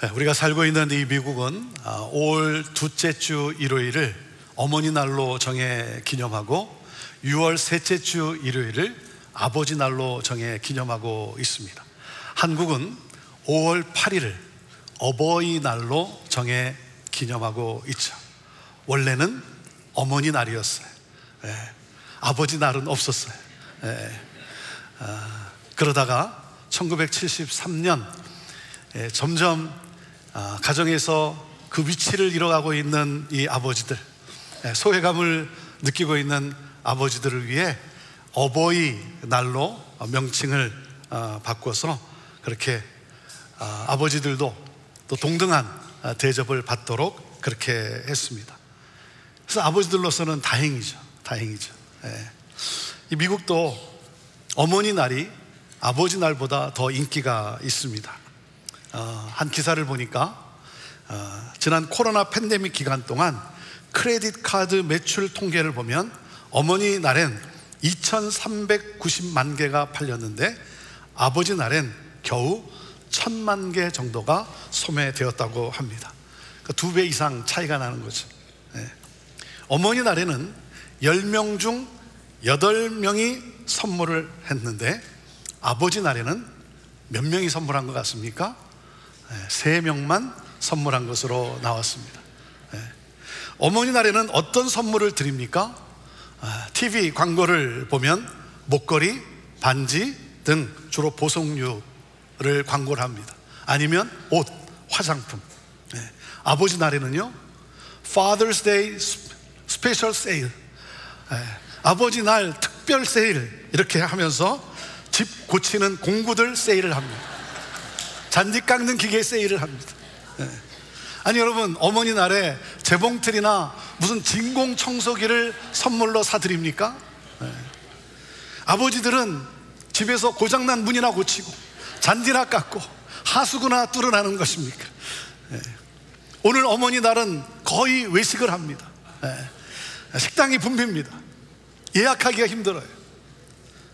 우리가 살고 있는 이 미국은 5월 둘째 주 일요일을 어머니 날로 정해 기념하고 6월 셋째 주 일요일을 아버지 날로 정해 기념하고 있습니다. 한국은 5월 8일을 어버이날로 정해 기념하고 있죠. 원래는 어머니 날이었어요. 아버지 날은 없었어요. 그러다가 1973년 점점 가정에서 그 위치를 잃어가고 있는 이 아버지들, 소외감을 느끼고 있는 아버지들을 위해 어버이 날로 명칭을 바꿔서 그렇게 아버지들도 또 동등한 대접을 받도록 그렇게 했습니다. 그래서 아버지들로서는 다행이죠. 이 미국도 어머니 날이 아버지 날보다 더 인기가 있습니다. 한 기사를 보니까 지난 코로나 팬데믹 기간 동안 크레딧 카드 매출 통계를 보면 어머니 날엔 2,390만 개가 팔렸는데 아버지 날엔 겨우 1,000만 개 정도가 소매되었다고 합니다. 그러니까 2배 이상 차이가 나는 거죠. 어머니 날에는 10명 중 8명이 선물을 했는데 아버지 날에는 몇 명이 선물한 것 같습니까? 3명만 선물한 것으로 나왔습니다. 어머니 날에는 어떤 선물을 드립니까? TV 광고를 보면 목걸이, 반지 등 주로 보석류를 광고를 합니다. 아니면 옷, 화장품. 아버지 날에는요, Father's Day Special Sale, 아버지 날 특별 세일, 이렇게 하면서 집 고치는 공구들 세일을 합니다. 잔디 깎는 기계 세일을 합니다. 아니 여러분, 어머니 날에 재봉틀이나 무슨 진공 청소기를 선물로 사드립니까? 아버지들은 집에서 고장난 문이나 고치고 잔디나 깎고 하수구나 뚫어나는 것입니까? 오늘 어머니 날은 거의 외식을 합니다. 식당이 붐빕니다. 예약하기가 힘들어요.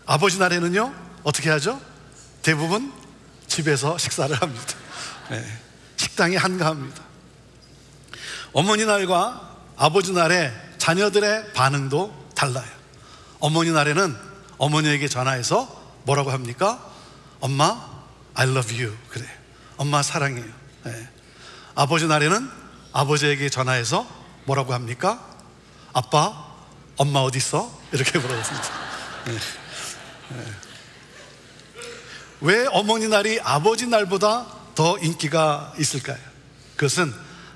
아버지 날에는요, 어떻게 하죠? 대부분 집에서 식사를 합니다. 식당이 한가합니다. 어머니 날과 아버지 날에 자녀들의 반응도 달라요. 어머니 날에는 어머니에게 전화해서 뭐라고 합니까? 엄마, I love you. 그래요. 엄마 사랑해요. 아버지 날에는 아버지에게 전화해서 뭐라고 합니까? 아빠, 엄마 어디 있어? 이렇게 물어봤습니다. 왜 어머니 날이 아버지 날보다 더 인기가 있을까요? 그것은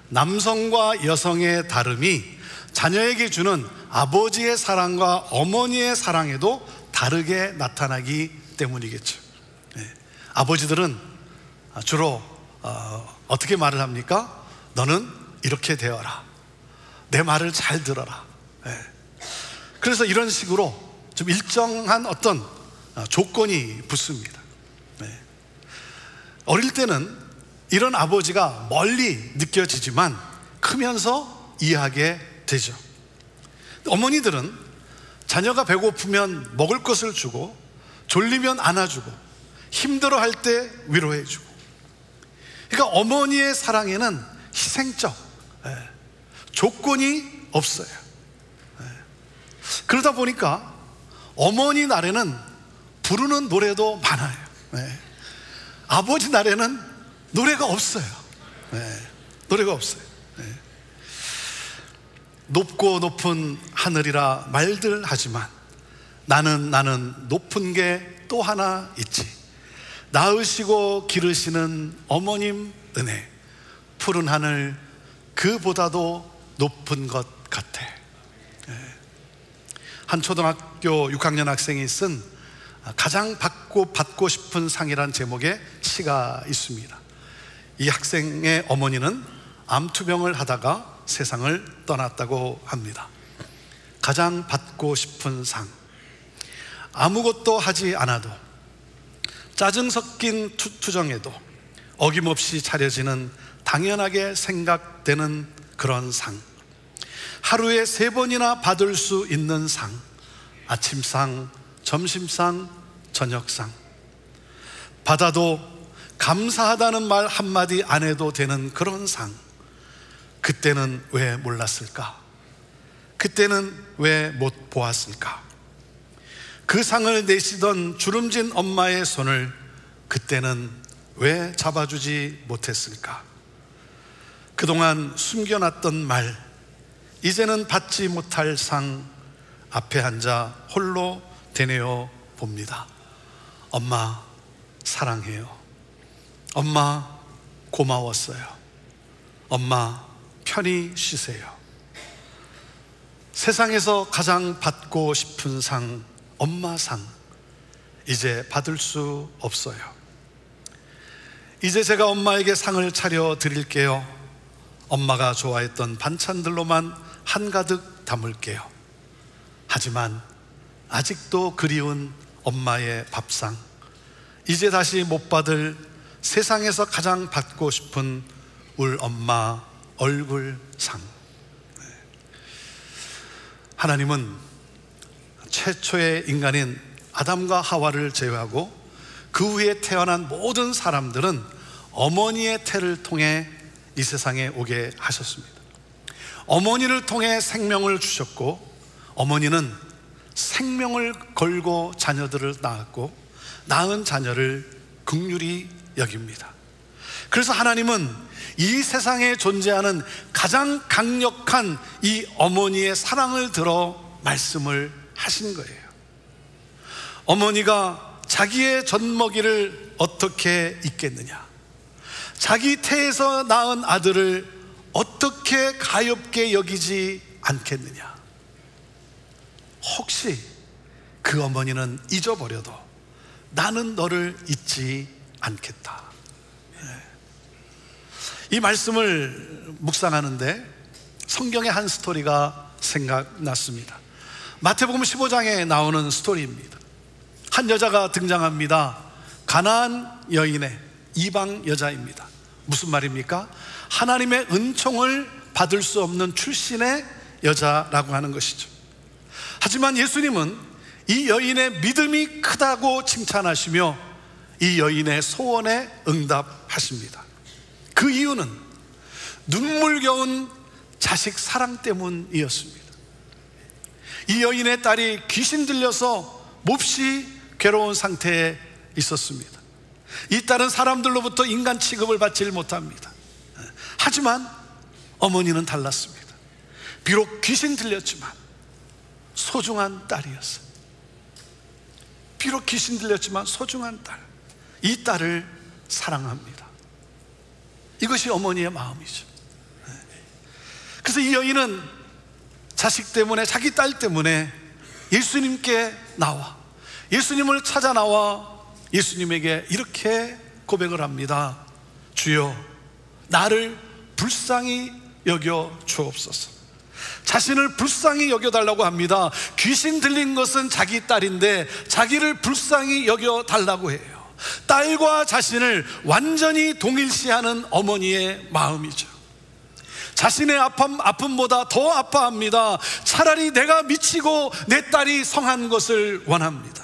남성과 여성의 다름이 자녀에게 주는 아버지의 사랑과 어머니의 사랑에도 다르게 나타나기 때문이겠죠. 아버지들은 주로 어떻게 말을 합니까? 너는 이렇게 되어라, 내 말을 잘 들어라. 그래서 이런 식으로 좀 일정한 어떤 조건이 붙습니다. 어릴 때는 이런 아버지가 멀리 느껴지지만 크면서 이해하게 되죠. 어머니들은 자녀가 배고프면 먹을 것을 주고, 졸리면 안아주고, 힘들어할 때 위로해주고. 그러니까 어머니의 사랑에는 희생적, 조건이 없어요. 그러다 보니까 어머니 날에는 부르는 노래도 많아요. 아버지 날에는 노래가 없어요. 노래가 없어요. 높고 높은 하늘이라 말들 하지만 나는 높은 게 또 하나 있지. 낳으시고 기르시는 어머님 은혜, 푸른 하늘 그보다도 높은 것 같아. 한 초등학교 6학년 학생이 쓴 가장 받고 싶은 상이란 제목의 시가 있습니다. 이 학생의 어머니는 암투병을 하다가 세상을 떠났다고 합니다. 가장 받고 싶은 상, 아무것도 하지 않아도, 짜증 섞인 투정에도 어김없이 차려지는 당연하게 생각되는 그런 상, 하루에 3번이나 받을 수 있는 상, 아침상, 점심상, 저녁상. 받아도 감사하다는 말 한마디 안 해도 되는 그런 상, 그때는 왜 몰랐을까? 그때는 왜 못 보았을까? 그 상을 내시던 주름진 엄마의 손을 그때는 왜 잡아주지 못했을까? 그동안 숨겨놨던 말, 이제는 받지 못할 상 앞에 앉아 홀로 되뇌어 봅니다. 엄마 사랑해요. 엄마 고마웠어요. 엄마 편히 쉬세요. 세상에서 가장 받고 싶은 상, 엄마 상, 이제 받을 수 없어요. 이제 제가 엄마에게 상을 차려 드릴게요. 엄마가 좋아했던 반찬들로만 한가득 담을게요. 하지만 아직도 그리운 엄마의 밥상, 이제 다시 못 받을 세상에서 가장 받고 싶은 울 엄마 얼굴상. 하나님은 최초의 인간인 아담과 하와를 제외하고 그 후에 태어난 모든 사람들은 어머니의 태를 통해 이 세상에 오게 하셨습니다. 어머니를 통해 생명을 주셨고, 어머니는 생명을 걸고 자녀들을 낳았고, 낳은 자녀를 긍휼히 여깁니다. 그래서 하나님은 이 세상에 존재하는 가장 강력한 이 어머니의 사랑을 들어 말씀을 하신 거예요. 어머니가 자기의 젖먹이를 어떻게 잊겠느냐? 자기 태에서 낳은 아들을 어떻게 가엾게 여기지 않겠느냐? 혹시 그 어머니는 잊어버려도 나는 너를 잊지 않겠다. 이 말씀을 묵상하는데 성경의 한 스토리가 생각났습니다. 마태복음 15장에 나오는 스토리입니다. 한 여자가 등장합니다. 가나안 여인의 이방 여자입니다. 무슨 말입니까? 하나님의 은총을 받을 수 없는 출신의 여자라고 하는 것이죠. 하지만 예수님은 이 여인의 믿음이 크다고 칭찬하시며 이 여인의 소원에 응답하십니다. 그 이유는 눈물겨운 자식 사랑 때문이었습니다. 이 여인의 딸이 귀신 들려서 몹시 괴로운 상태에 있었습니다. 이 딸은 사람들로부터 인간 취급을 받지 못합니다. 하지만 어머니는 달랐습니다. 비록 귀신 들렸지만 소중한 딸이었어요. 비록 귀신 들렸지만 소중한 딸, 이 딸을 사랑합니다. 이것이 어머니의 마음이죠. 그래서 이 여인은 자식 때문에, 자기 딸 때문에 예수님께 나와, 예수님을 찾아 나와 예수님에게 이렇게 고백을 합니다. 주여, 나를 불쌍히 여겨 주옵소서. 자신을 불쌍히 여겨달라고 합니다. 귀신 들린 것은 자기 딸인데 자기를 불쌍히 여겨달라고 해요. 딸과 자신을 완전히 동일시하는 어머니의 마음이죠. 자신의 아픔보다 더 아파합니다. 차라리 내가 미치고 내 딸이 성한 것을 원합니다.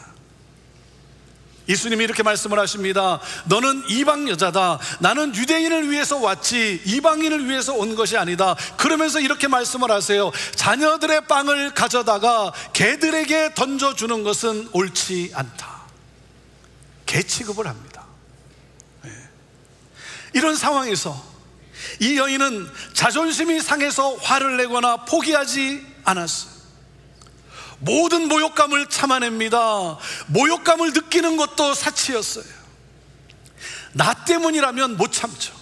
예수님이 이렇게 말씀을 하십니다. 너는 이방 여자다. 나는 유대인을 위해서 왔지 이방인을 위해서 온 것이 아니다. 그러면서 이렇게 말씀을 하세요. 자녀들의 빵을 가져다가 개들에게 던져주는 것은 옳지 않다. 개 취급을 합니다. 이런 상황에서 이 여인은 자존심이 상해서 화를 내거나 포기하지 않았어요. 모든 모욕감을 참아냅니다. 모욕감을 느끼는 것도 사치였어요. 나 때문이라면 못 참죠.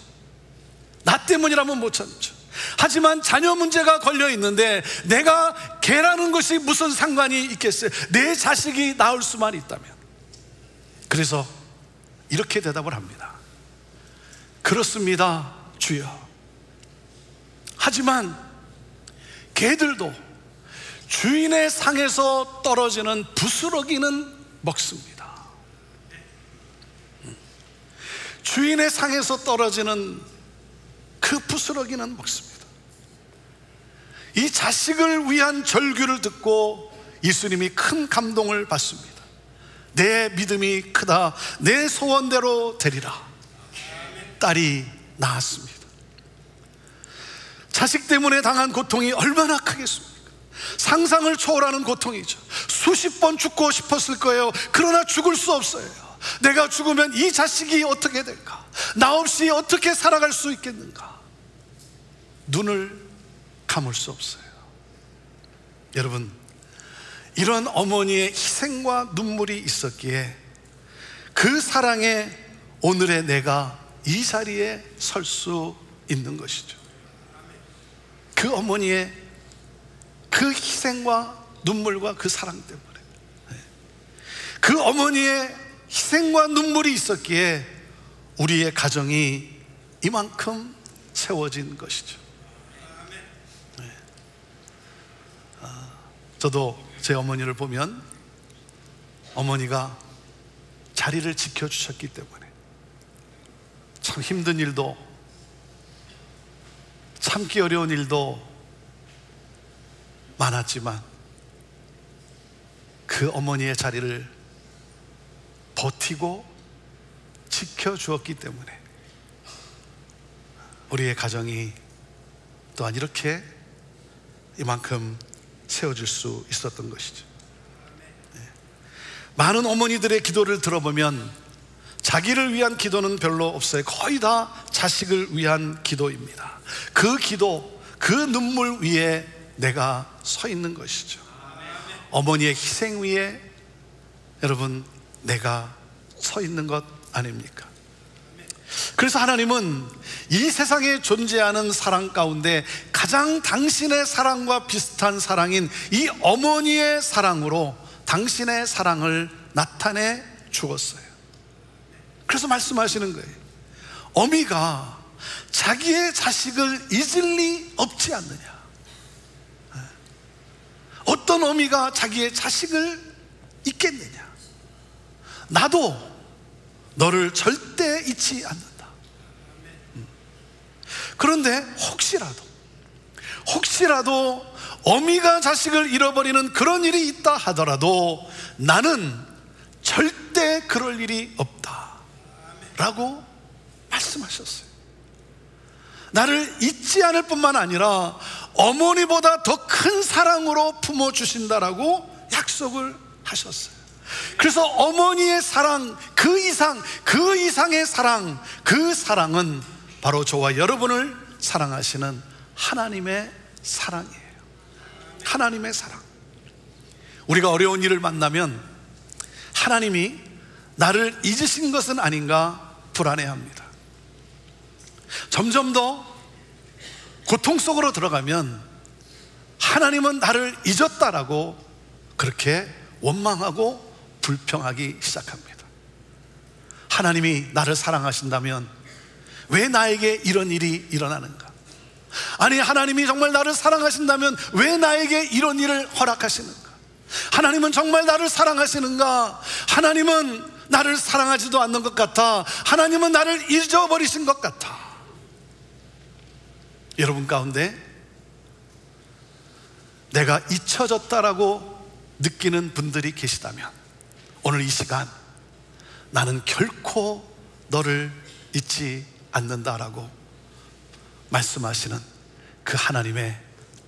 나 때문이라면 못 참죠. 하지만 자녀 문제가 걸려 있는데 내가 개라는 것이 무슨 상관이 있겠어요? 내 자식이 낳을 수만 있다면. 그래서 이렇게 대답을 합니다. 그렇습니다, 주여. 하지만 개들도 주인의 상에서 떨어지는 부스러기는 먹습니다. 주인의 상에서 떨어지는 그 부스러기는 먹습니다. 이 자식을 위한 절규를 듣고 예수님이 큰 감동을 받습니다. 내 믿음이 크다. 내 소원대로 되리라. 딸이 낳았습니다. 자식 때문에 당한 고통이 얼마나 크겠습니까? 상상을 초월하는 고통이죠. 수십 번 죽고 싶었을 거예요. 그러나 죽을 수 없어요. 내가 죽으면 이 자식이 어떻게 될까? 나 없이 어떻게 살아갈 수 있겠는가? 눈을 감을 수 없어요. 여러분, 이런 어머니의 희생과 눈물이 있었기에 그 사랑에 오늘의 내가 이 자리에 설 수 있는 것이죠. 그 어머니의 그 희생과 눈물과 그 사랑 때문에, 그 어머니의 희생과 눈물이 있었기에 우리의 가정이 이만큼 세워진 것이죠. 저도 제 어머니를 보면 어머니가 자리를 지켜주셨기 때문에 참 힘든 일도, 참기 어려운 일도 많았지만 그 어머니의 자리를 버티고 지켜주었기 때문에 우리의 가정이 또한 이렇게 이만큼 세워질 수 있었던 것이죠. 많은 어머니들의 기도를 들어보면 자기를 위한 기도는 별로 없어요. 거의 다 자식을 위한 기도입니다. 그 기도, 그 눈물 위에 내가 서 있는 것이죠. 어머니의 희생 위에 여러분 내가 서 있는 것 아닙니까? 그래서 하나님은 이 세상에 존재하는 사랑 가운데 가장 당신의 사랑과 비슷한 사랑인 이 어머니의 사랑으로 당신의 사랑을 나타내 주었어요. 그래서 말씀하시는 거예요. 어미가 자기의 자식을 잊을 리 없지 않느냐. 어떤 어미가 자기의 자식을 잊겠느냐. 나도 너를 절대 잊지 않는다. 그런데 혹시라도 어미가 자식을 잃어버리는 그런 일이 있다 하더라도 나는 절대 그럴 일이 없다 라고 말씀하셨어요. 나를 잊지 않을 뿐만 아니라 어머니보다 더 큰 사랑으로 품어주신다라고 약속을 하셨어요. 그래서 어머니의 사랑, 그 이상의 사랑, 그 사랑은 바로 저와 여러분을 사랑하시는 하나님의 사랑이에요. 하나님의 사랑. 우리가 어려운 일을 만나면 하나님이 나를 잊으신 것은 아닌가 불안해합니다. 점점 더 고통 속으로 들어가면 하나님은 나를 잊었다라고 그렇게 원망하고 불평하기 시작합니다. 하나님이 나를 사랑하신다면 왜 나에게 이런 일이 일어나는가? 아니, 하나님이 정말 나를 사랑하신다면 왜 나에게 이런 일을 허락하시는가? 하나님은 정말 나를 사랑하시는가? 하나님은 나를 사랑하지도 않는 것 같아. 하나님은 나를 잊어버리신 것 같아. 여러분 가운데 내가 잊혀졌다라고 느끼는 분들이 계시다면 오늘 이 시간 나는 결코 너를 잊지 않는다라고 말씀하시는 그 하나님의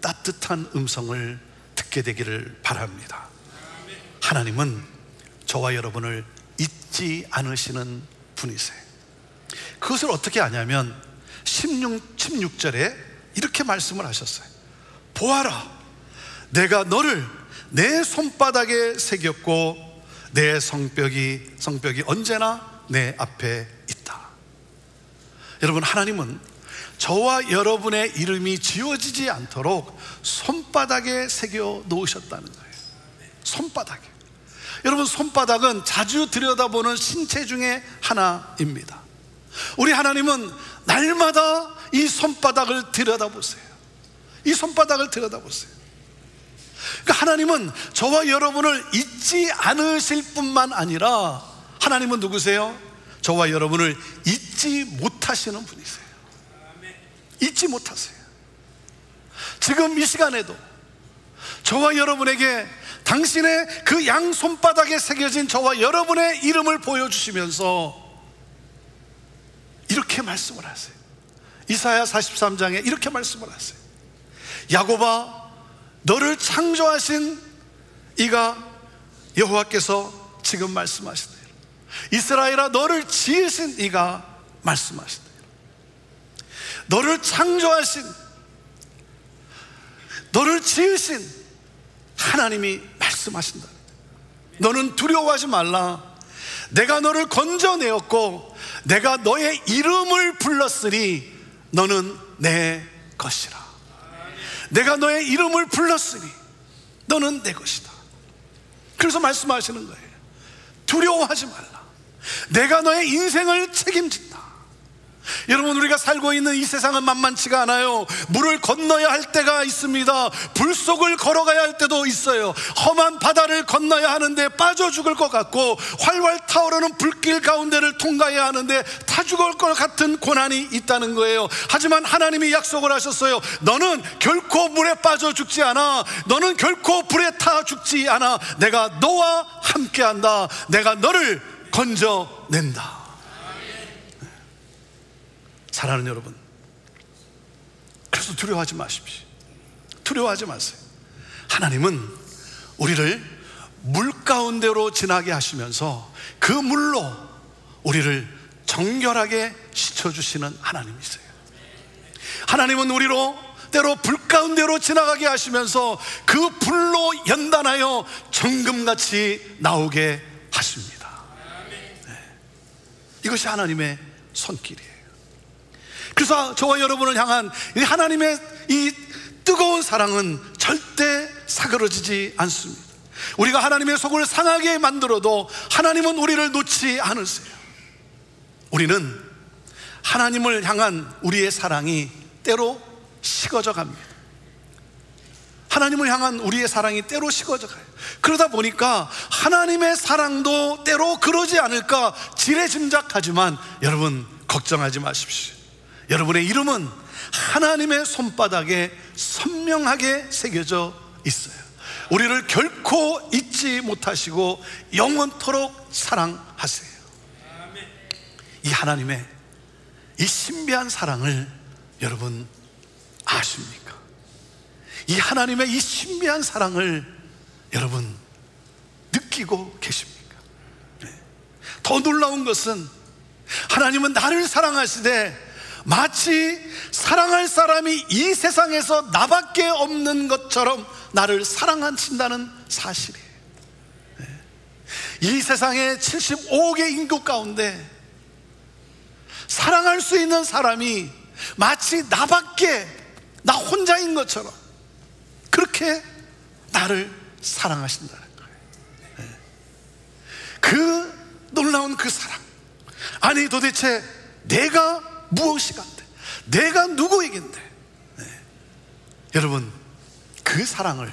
따뜻한 음성을 듣게 되기를 바랍니다. 하나님은 저와 여러분을 잊지 않으시는 분이세요. 그것을 어떻게 아냐면 16절에 이렇게 말씀을 하셨어요. 보아라, 내가 너를 내 손바닥에 새겼고 내 성벽이 언제나 내 앞에 있다. 여러분, 하나님은 저와 여러분의 이름이 지워지지 않도록 손바닥에 새겨 놓으셨다는 거예요. 손바닥에. 여러분, 손바닥은 자주 들여다보는 신체 중에 하나입니다. 우리 하나님은 날마다 이 손바닥을 들여다보세요. 이 손바닥을 들여다보세요. 그러니까 하나님은 저와 여러분을 잊지 않으실 뿐만 아니라 하나님은 누구세요? 저와 여러분을 잊지 못하시는 분이세요. 잊지 못하세요. 지금 이 시간에도 저와 여러분에게 당신의 그 양 손바닥에 새겨진 저와 여러분의 이름을 보여주시면서 이렇게 말씀을 하세요. 이사야 43장에 이렇게 말씀을 하세요. 야곱아, 너를 창조하신 이가 여호와께서 지금 말씀하시네요. 이스라엘아, 너를 지으신 이가 말씀하시네요. 너를 창조하신, 너를 지으신 하나님이 말씀하신다. 너는 두려워하지 말라. 내가 너를 건져내었고 내가 너의 이름을 불렀으니 너는 내 것이라. 내가 너의 이름을 불렀으니 너는 내 것이다. 그래서 말씀하시는 거예요. 두려워하지 말라. 내가 너의 인생을 책임진다. 여러분, 우리가 살고 있는 이 세상은 만만치가 않아요. 물을 건너야 할 때가 있습니다. 불 속을 걸어가야 할 때도 있어요. 험한 바다를 건너야 하는데 빠져 죽을 것 같고, 활활 타오르는 불길 가운데를 통과해야 하는데 타 죽을 것 같은 고난이 있다는 거예요. 하지만 하나님이 약속을 하셨어요. 너는 결코 물에 빠져 죽지 않아. 너는 결코 불에 타 죽지 않아. 내가 너와 함께한다. 내가 너를 건져낸다. 사랑하는 여러분, 그래서 두려워하지 마십시오. 두려워하지 마세요. 하나님은 우리를 물 가운데로 지나게 하시면서 그 물로 우리를 정결하게 씻어주시는 하나님이세요. 하나님은 우리로 때로 불 가운데로 지나가게 하시면서 그 불로 연단하여 정금같이 나오게 하십니다. 이것이 하나님의 손길이에요. 그래서 저와 여러분을 향한 이 하나님의 이 뜨거운 사랑은 절대 사그러지지 않습니다. 우리가 하나님의 속을 상하게 만들어도 하나님은 우리를 놓지 않으세요. 우리는 하나님을 향한 우리의 사랑이 때로 식어져 갑니다. 하나님을 향한 우리의 사랑이 때로 식어져 가요. 그러다 보니까 하나님의 사랑도 때로 그러지 않을까 지레짐작하지만 여러분, 걱정하지 마십시오. 여러분의 이름은 하나님의 손바닥에 선명하게 새겨져 있어요. 우리를 결코 잊지 못하시고 영원토록 사랑하세요. 이 하나님의 이 신비한 사랑을 여러분 아십니까? 이 하나님의 이 신비한 사랑을 여러분 느끼고 계십니까? 더 놀라운 것은 하나님은 나를 사랑하시되 마치 사랑할 사람이 이 세상에서 나밖에 없는 것처럼 나를 사랑하신다는 사실이에요. 이 세상의 75억의 인구 가운데 사랑할 수 있는 사람이 마치 나밖에, 나 혼자인 것처럼 그렇게 나를 사랑하신다는 거예요. 그 놀라운 그 사랑, 아니 도대체 내가 무엇이간데, 내가 누구이긴데, 여러분, 그 사랑을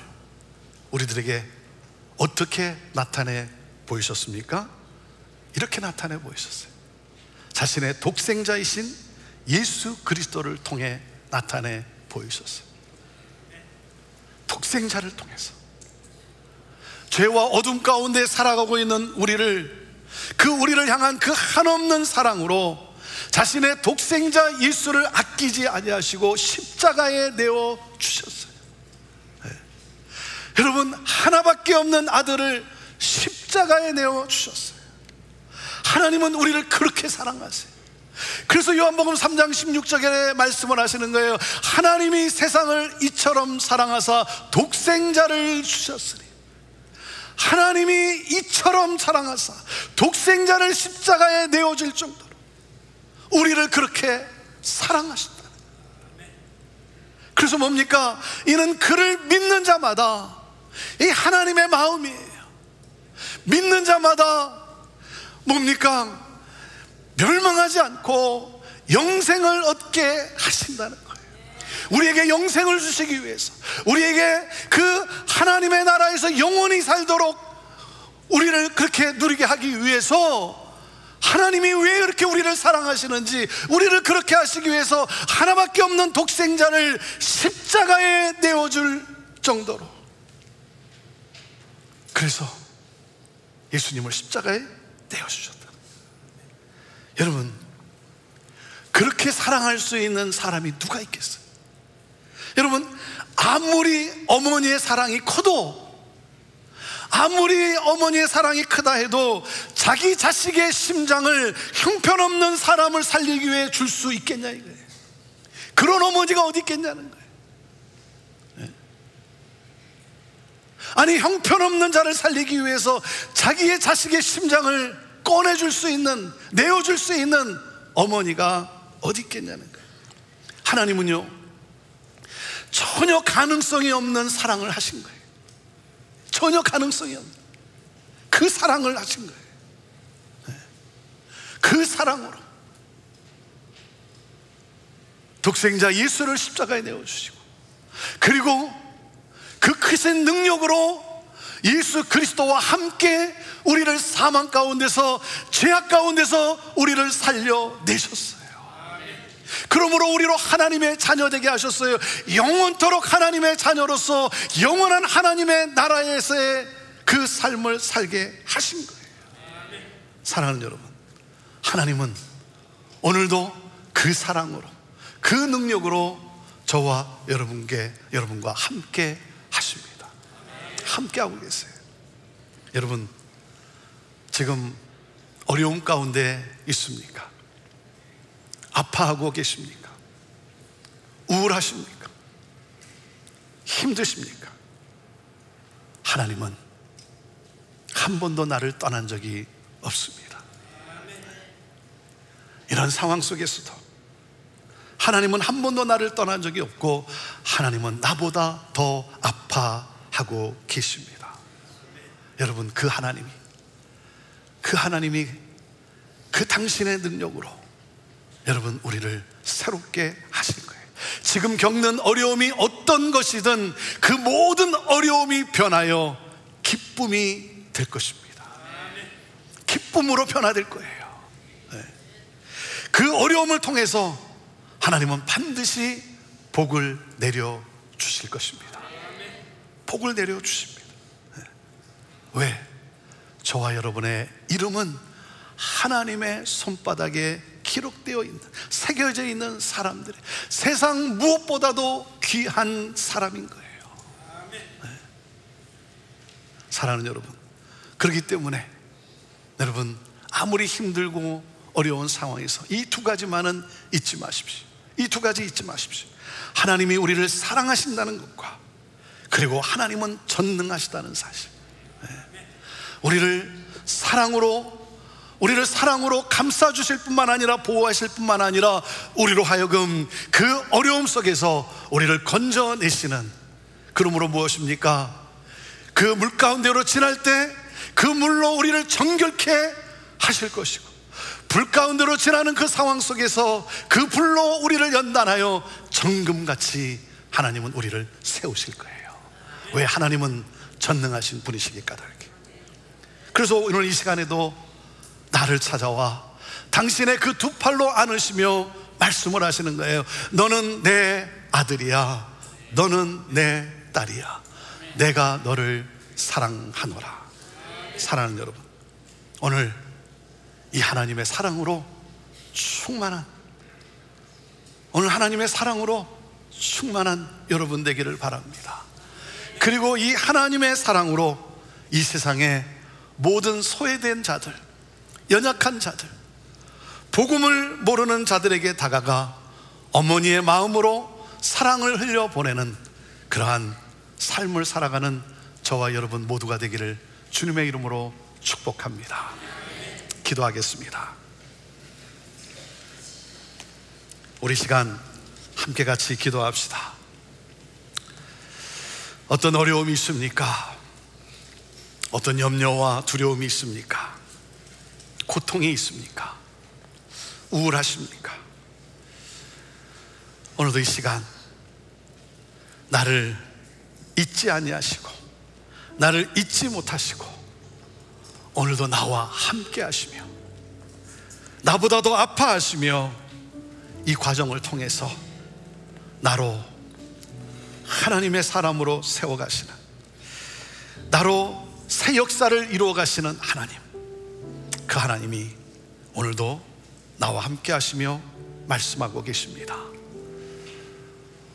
우리들에게 어떻게 나타내 보이셨습니까? 이렇게 나타내 보이셨어요. 자신의 독생자이신 예수 그리스도를 통해 나타내 보이셨어요. 독생자를 통해서 죄와 어둠 가운데 살아가고 있는 우리를, 우리를 향한 그 한없는 사랑으로 자신의 독생자 예수를 아끼지 아니하시고 십자가에 내어 주셨어요. 여러분, 하나밖에 없는 아들을 십자가에 내어 주셨어요. 하나님은 우리를 그렇게 사랑하세요. 그래서 요한복음 3장 16절에 말씀을 하시는 거예요. 하나님이 세상을 이처럼 사랑하사 독생자를 주셨으니, 하나님이 이처럼 사랑하사 독생자를 십자가에 내어줄 정도로 우리를 그렇게 사랑하신다. 그래서 뭡니까? 이는 그를 믿는 자마다, 이 하나님의 마음이에요. 믿는 자마다 뭡니까? 멸망하지 않고 영생을 얻게 하신다는 거예요. 우리에게 영생을 주시기 위해서, 우리에게 그 하나님의 나라에서 영원히 살도록 우리를 그렇게 누리게 하기 위해서 하나님이 왜 이렇게 우리를 사랑하시는지, 우리를 그렇게 하시기 위해서 하나밖에 없는 독생자를 십자가에 내어줄 정도로, 그래서 예수님을 십자가에 내어주셨다. 여러분, 그렇게 사랑할 수 있는 사람이 누가 있겠어요? 여러분, 아무리 어머니의 사랑이 커도, 아무리 어머니의 사랑이 크다 해도 자기 자식의 심장을 형편없는 사람을 살리기 위해 줄 수 있겠냐 이거예요. 그런 어머니가 어디 있겠냐는 거예요. 아니, 형편없는 자를 살리기 위해서 자기의 자식의 심장을 꺼내줄 수 있는, 내어줄 수 있는 어머니가 어디 있겠냐는 거예요. 하나님은요, 전혀 가능성이 없는 사랑을 하신 거예요. 전혀 가능성이 없는 그 사랑을 하신 거예요. 그 사랑으로 독생자 예수를 십자가에 내어주시고, 그리고 그 크신 능력으로 예수 그리스도와 함께 우리를 사망 가운데서, 죄악 가운데서 우리를 살려내셨어요. 그러므로 우리로 하나님의 자녀 되게 하셨어요. 영원토록 하나님의 자녀로서 영원한 하나님의 나라에서의 그 삶을 살게 하신 거예요. 사랑하는 여러분, 하나님은 오늘도 그 사랑으로, 그 능력으로 저와 여러분과 함께 하십니다. 함께 하고 계세요. 여러분, 지금 어려움 가운데 있습니까? 아파하고 계십니까? 우울하십니까? 힘드십니까? 하나님은 한 번도 나를 떠난 적이 없습니다. 이런 상황 속에서도 하나님은 한 번도 나를 떠난 적이 없고, 하나님은 나보다 더 아파하고 계십니다. 여러분, 그 하나님이 그 당신의 능력으로 여러분 우리를 새롭게 하실 거예요. 지금 겪는 어려움이 어떤 것이든 그 모든 어려움이 변하여 기쁨이 될 것입니다. 기쁨으로 변화될 거예요. 그 어려움을 통해서 하나님은 반드시 복을 내려 주실 것입니다. 복을 내려 주십니다. 왜? 저와 여러분의 이름은 하나님의 손바닥에 기록되어 있는, 새겨져 있는 사람들의, 세상 무엇보다도 귀한 사람인 거예요. 사랑하는 여러분, 그렇기 때문에 여러분, 아무리 힘들고 어려운 상황에서 이 두 가지만은 잊지 마십시오. 이 두 가지 잊지 마십시오. 하나님이 우리를 사랑하신다는 것과, 그리고 하나님은 전능하시다는 사실. 우리를 사랑으로 감싸주실 뿐만 아니라, 보호하실 뿐만 아니라, 우리로 하여금 그 어려움 속에서 우리를 건져내시는, 그러므로 무엇입니까? 그 물 가운데로 지날 때 그 물로 우리를 정결케 하실 것이고, 불 가운데로 지나는 그 상황 속에서 그 불로 우리를 연단하여 정금같이 하나님은 우리를 세우실 거예요. 왜? 하나님은 전능하신 분이시기 까닭에. 그래서 오늘 이 시간에도 나를 찾아와 당신의 그 두 팔로 안으시며 말씀을 하시는 거예요. 너는 내 아들이야, 너는 내 딸이야, 내가 너를 사랑하노라. 사랑하는 여러분, 오늘 이 하나님의 사랑으로 충만한, 오늘 하나님의 사랑으로 충만한 여러분 되기를 바랍니다. 그리고 이 하나님의 사랑으로 이 세상에 모든 소외된 자들, 연약한 자들, 복음을 모르는 자들에게 다가가 어머니의 마음으로 사랑을 흘려보내는 그러한 삶을 살아가는 저와 여러분 모두가 되기를 주님의 이름으로 축복합니다. 기도하겠습니다. 우리 시간 함께 같이 기도합시다. 어떤 어려움이 있습니까? 어떤 염려와 두려움이 있습니까? 고통이 있습니까? 우울하십니까? 오늘도 이 시간 나를 잊지 아니하시고 나를 잊지 못하시고 오늘도 나와 함께 하시며 나보다 더 아파하시며 이 과정을 통해서 나로 하나님의 사람으로 세워가시는, 나로 새 역사를 이루어가시는 하나님, 그 하나님이 오늘도 나와 함께 하시며 말씀하고 계십니다.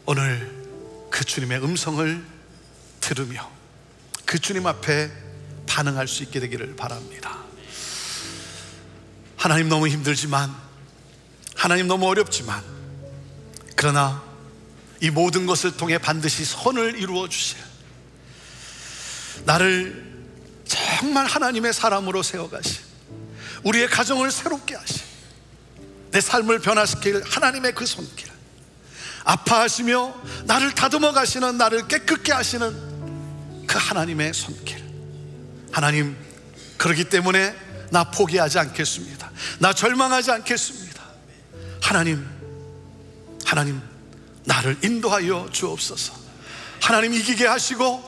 오늘 그 주님의 음성을 들으며 그 주님 앞에 반응할 수 있게 되기를 바랍니다. 하나님 너무 힘들지만, 하나님 너무 어렵지만, 그러나 이 모든 것을 통해 반드시 선을 이루어 주실, 나를 정말 하나님의 사람으로 세워가신, 우리의 가정을 새롭게 하신, 내 삶을 변화시킬 하나님의 그 손길, 아파하시며 나를 다듬어 가시는, 나를 깨끗게 하시는 그 하나님의 손길. 하나님, 그렇기 때문에 나 포기하지 않겠습니다. 나 절망하지 않겠습니다. 하나님, 나를 인도하여 주옵소서. 하나님, 이기게 하시고,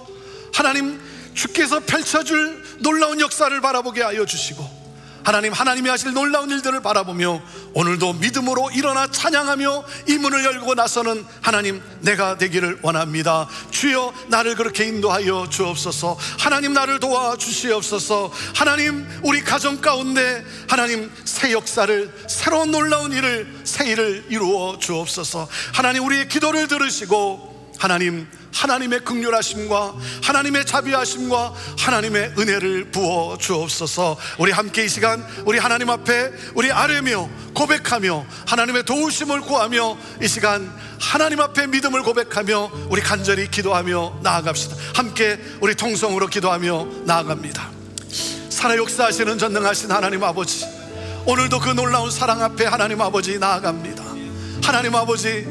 하나님, 주께서 펼쳐줄 놀라운 역사를 바라보게 하여 주시고, 하나님이 하실 놀라운 일들을 바라보며 오늘도 믿음으로 일어나 찬양하며 이 문을 열고 나서는 하나님, 내가 되기를 원합니다. 주여, 나를 그렇게 인도하여 주옵소서. 하나님, 나를 도와주시옵소서. 하나님, 우리 가정 가운데 하나님, 새 역사를, 새로운 놀라운 일을, 새 일을 이루어 주옵소서. 하나님, 우리의 기도를 들으시고 하나님의 긍휼하심과 하나님의 자비하심과 하나님의 은혜를 부어 주옵소서. 우리 함께 이 시간 우리 하나님 앞에 우리 아뢰며 고백하며 하나님의 도우심을 구하며 이 시간 하나님 앞에 믿음을 고백하며 우리 간절히 기도하며 나아갑시다. 함께 우리 통성으로 기도하며 나아갑니다. 살아 역사하시는 전능하신 하나님 아버지, 오늘도 그 놀라운 사랑 앞에 하나님 아버지 나아갑니다. 하나님 아버지,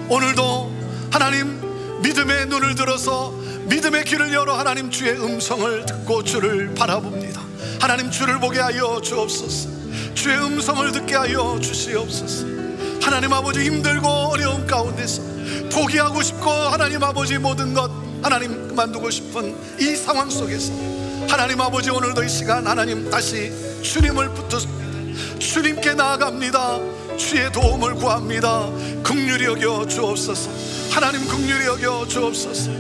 오늘도 하나님 믿음의 눈을 들어서 믿음의 귀를 열어 하나님 주의 음성을 듣고 주를 바라봅니다. 하나님, 주를 보게 하여 주옵소서. 주의 음성을 듣게 하여 주시옵소서. 하나님 아버지, 힘들고 어려움 가운데서 포기하고 싶고 하나님 아버지 모든 것 하나님 그만두고 싶은 이 상황 속에서 하나님 아버지, 오늘도 이 시간 하나님 다시 주님을 붙듭니다. 주님께 나아갑니다. 주의 도움을 구합니다. 긍휼히 여겨 주옵소서. 하나님, 긍휼히 여겨 주옵소서.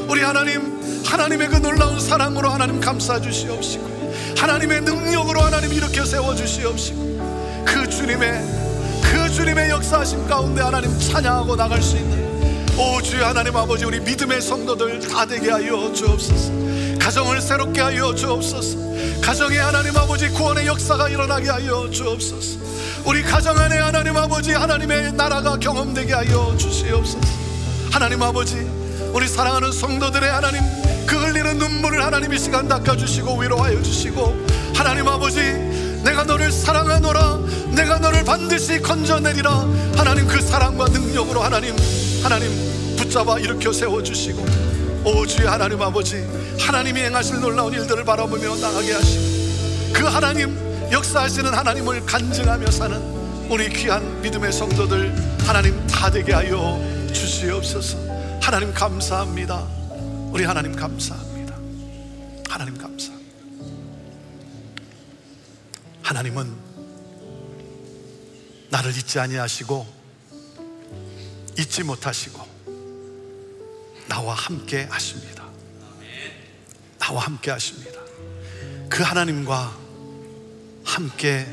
우리 하나님의 그 놀라운 사랑으로 하나님 감싸 주시옵시고, 하나님의 능력으로 하나님 일으켜 세워 주시옵시고, 그 주님의 역사하심 가운데 하나님 찬양하고 나갈 수 있는 오 주여 하나님 아버지, 우리 믿음의 성도들 다 되게 하여 주옵소서. 가정을 새롭게 하여 주옵소서. 가정에 하나님 아버지 구원의 역사가 일어나게 하여 주옵소서. 우리 가정 안에 하나님 아버지 하나님의 나라가 경험되게 하여 주시옵소서. 하나님 아버지, 우리 사랑하는 성도들의 하나님 그 흘리는 눈물을 하나님 이 시간 닦아주시고 위로하여 주시고, 하나님 아버지, 내가 너를 사랑하노라, 내가 너를 반드시 건져내리라. 하나님, 그 사랑과 능력으로 하나님 붙잡아 일으켜 세워주시고, 오 주의 하나님 아버지, 하나님이 행하실 놀라운 일들을 바라보며 나가게 하시고, 그 하나님 역사하시는 하나님을 간증하며 사는 우리 귀한 믿음의 성도들 하나님 다 되게 하여 주시옵소서. 하나님 감사합니다. 우리 하나님 감사합니다. 하나님 감사합니다. 하나님은 나를 잊지 아니하시고 잊지 못하시고 나와 함께 하십니다. 나와 함께 하십니다. 그 하나님과 함께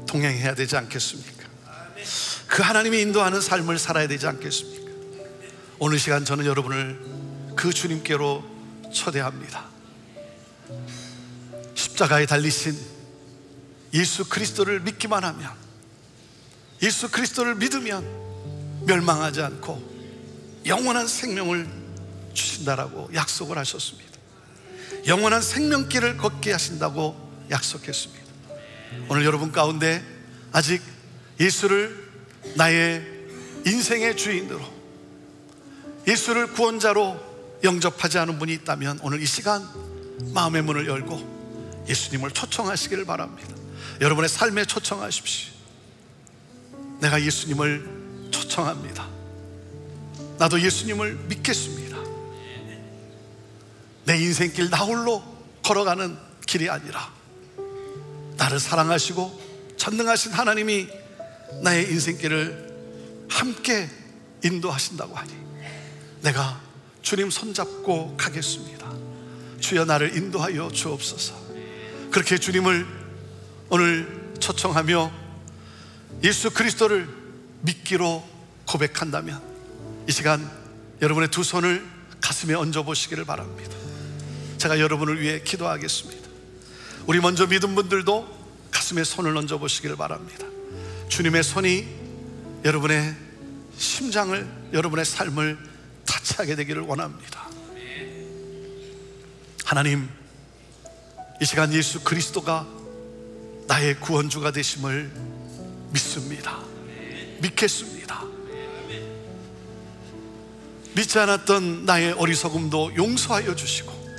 동행해야 되지 않겠습니까? 그 하나님이 인도하는 삶을 살아야 되지 않겠습니까? 오늘 시간 저는 여러분을 그 주님께로 초대합니다. 십자가에 달리신 예수 그리스도를 믿기만 하면, 예수 그리스도를 믿으면 멸망하지 않고 영원한 생명을 주신다라고 약속을 하셨습니다. 영원한 생명길을 걷게 하신다고 약속했습니다. 오늘 여러분 가운데 아직 예수를 나의 인생의 주인으로, 예수를 구원자로 영접하지 않은 분이 있다면 오늘 이 시간 마음의 문을 열고 예수님을 초청하시기를 바랍니다. 여러분의 삶에 초청하십시오. 내가 예수님을 초청합니다. 나도 예수님을 믿겠습니다. 내 인생길 나 홀로 걸어가는 길이 아니라 나를 사랑하시고 전능하신 하나님이 나의 인생길을 함께 인도하신다고 하니 내가 주님 손잡고 가겠습니다. 주여 나를 인도하여 주옵소서. 그렇게 주님을 오늘 초청하며 예수 그리스도를 믿기로 고백한다면 이 시간 여러분의 두 손을 가슴에 얹어 보시기를 바랍니다. 제가 여러분을 위해 기도하겠습니다. 우리 먼저 믿은 분들도 가슴에 손을 얹어 보시기를 바랍니다. 주님의 손이 여러분의 심장을, 여러분의 삶을 타치하게 되기를 원합니다. 하나님, 이 시간 예수 그리스도가 나의 구원주가 되심을 믿습니다. 믿겠습니다. 믿지 않았던 나의 어리석음도 용서하여 주시고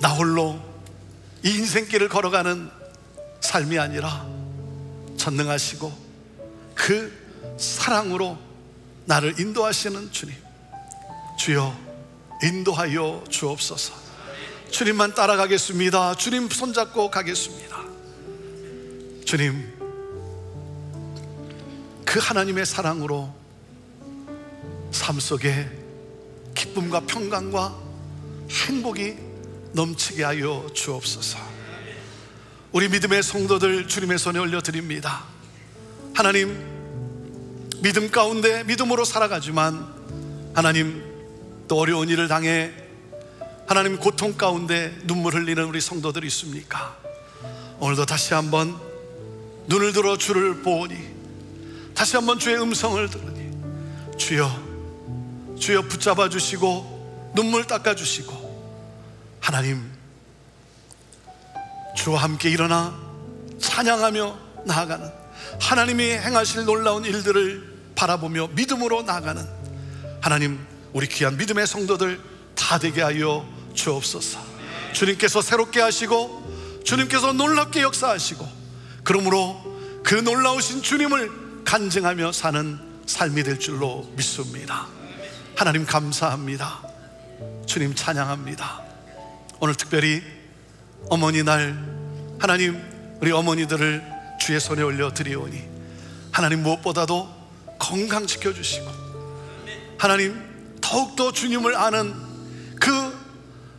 나 홀로 이 인생길을 걸어가는 삶이 아니라 전능하시고 그 사랑으로 나를 인도하시는 주님, 주여 인도하여 주옵소서. 주님만 따라가겠습니다. 주님 손잡고 가겠습니다. 주님, 그 하나님의 사랑으로 삶 속에 기쁨과 평강과 행복이 넘치게 하여 주옵소서. 우리 믿음의 성도들 주님의 손에 올려드립니다. 하나님, 믿음 가운데 믿음으로 살아가지만 하나님 또 어려운 일을 당해 하나님 고통 가운데 눈물 흘리는 우리 성도들이 있습니까? 오늘도 다시 한번 눈을 들어 주를 보오니, 다시 한번 주의 음성을 들으니 주여, 주여 붙잡아 주시고 눈물 닦아 주시고 하나님, 주와 함께 일어나 찬양하며 나아가는, 하나님이 행하실 놀라운 일들을 바라보며 믿음으로 나아가는 하나님, 우리 귀한 믿음의 성도들 다 되게 하여 주옵소서. 주님께서 새롭게 하시고 주님께서 놀랍게 역사하시고, 그러므로 그 놀라우신 주님을 간증하며 사는 삶이 될 줄로 믿습니다. 하나님 감사합니다. 주님 찬양합니다. 오늘 특별히 어머니 날, 하나님 우리 어머니들을 주의 손에 올려드리오니 하나님 무엇보다도 건강 지켜주시고 하나님 더욱더 주님을 아는 그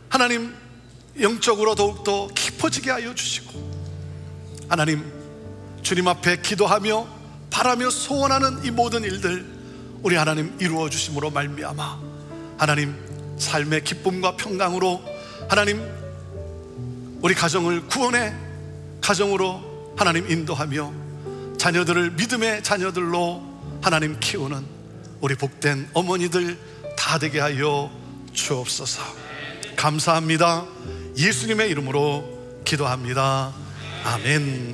하나님 영적으로 더욱더 깊어지게 하여 주시고, 하나님 주님 앞에 기도하며 바라며 소원하는 이 모든 일들 우리 하나님 이루어 주심으로 말미암아 하나님 삶의 기쁨과 평강으로 하나님 우리 가정을 구원의 가정으로 하나님 인도하며 자녀들을 믿음의 자녀들로 하나님 키우는 우리 복된 어머니들 다 되게 하여 주옵소서. 감사합니다. 예수님의 이름으로 기도합니다. 아멘.